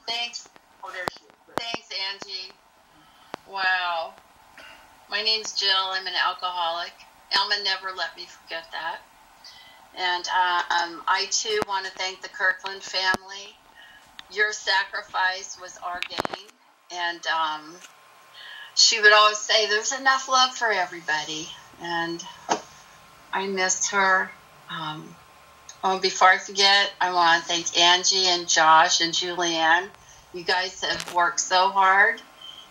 Thanks. Oh, there she is. Thanks, Angie. Wow. My name's Jill. I'm an alcoholic. Alma never let me forget that. And I, too, want to thank the Kirkland family. Your sacrifice was our gain. And she would always say, there's enough love for everybody. And I missed her. Before I forget, I want to thank Angie and Josh and Julianne. You guys have worked so hard.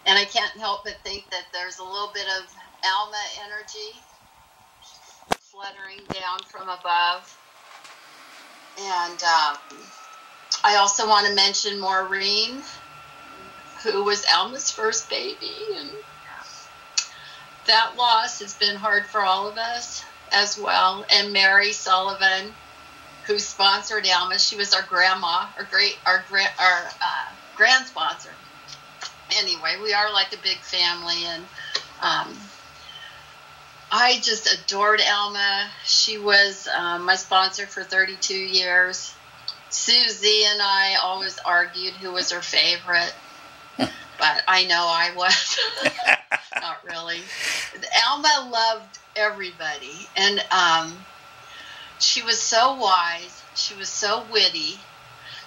And I can't help but think that there's a little bit of Alma energy fluttering down from above. And I also want to mention Maureen, who was Alma's first baby. And that loss has been hard for all of us as well. And Mary Sullivan, who sponsored Alma. She was our grandma, our grand sponsor. Anyway, we are like a big family, and I just adored Alma. She was my sponsor for 32 years. Susie and I always argued who was her favorite, but I know I was. Not really. Alma loved everybody, and she was so wise. She was so witty.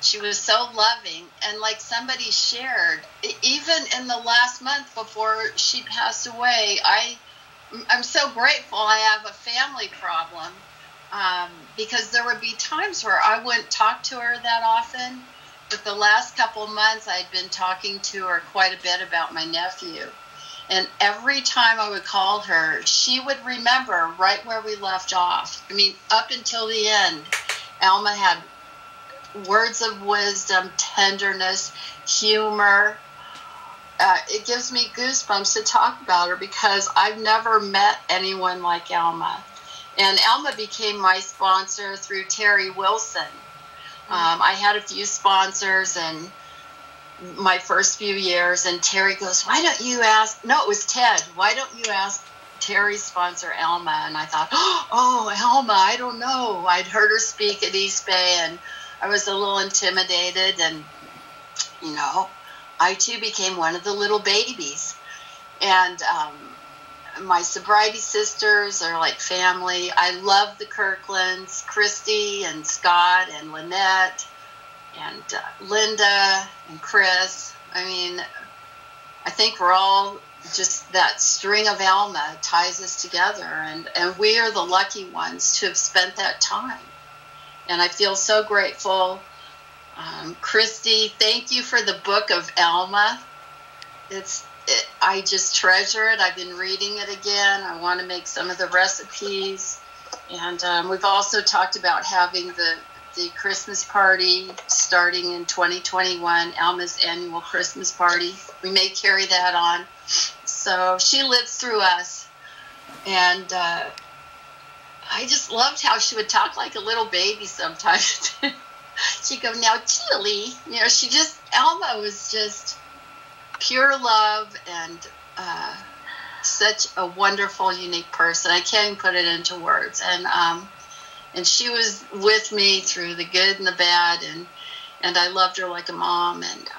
She was so loving. And like somebody shared, even in the last month before she passed away, I'm so grateful I have a family problem, because there would be times where I wouldn't talk to her that often. But the last couple of months, I'd been talking to her quite a bit about my nephew. And every time I would call her, she would remember right where we left off. I mean, up until the end, Alma had words of wisdom, tenderness, humor. It gives me goosebumps to talk about her because I've never met anyone like Alma. And Alma became my sponsor through Terry Wilson. I had a few sponsors and my first few years, and Terry goes, why don't you ask, no, it was Ted, why don't you ask Terry's sponsor Alma? And I thought, oh, Alma, I don't know. I'd heard her speak at East Bay, and I was a little intimidated, and, you know, I too became one of the little babies. And my sobriety sisters are like family. I love the Kirklands, Christy and Scott and Lynette and Linda and Chris. I mean, I think we're all just that string of Alma ties us together, and we are the lucky ones to have spent that time. And I feel so grateful. Christy, thank you for the book of Alma. I just treasure it. I've been reading it again. I want to make some of the recipes. And we've also talked about having the Christmas party starting in 2021, Alma's annual Christmas party. We may carry that on. So she lives through us. And I just loved how she would talk like a little baby sometimes. She'd go, now, Chili. You know, Alma was just pure love and such a wonderful, unique person. I can't even put it into words. And she was with me through the good and the bad, and I loved her like a mom, and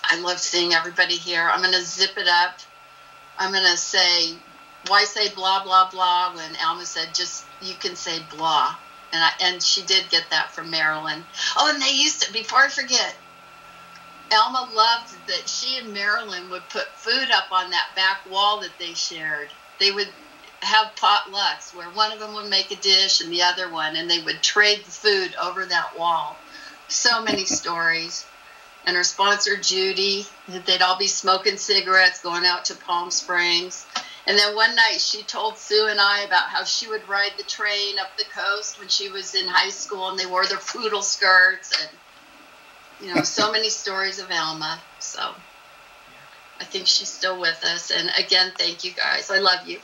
I loved seeing everybody here. I'm going to zip it up. I'm going to say, why say blah, blah, blah, when Alma said, just, you can say blah. And she did get that from Marilyn. Oh, and they used to, before I forget, Alma loved that she and Marilyn would put food up on that back wall that they shared. They would have potlucks where one of them would make a dish and the other one, and they would trade the food over that wall. So many stories. And her sponsor, Judy, they'd all be smoking cigarettes, going out to Palm Springs. And then one night she told Sue and I about how she would ride the train up the coast when she was in high school, and they wore their poodle skirts, and, you know, so many stories of Alma. So I think she's still with us. And again, thank you guys. I love you.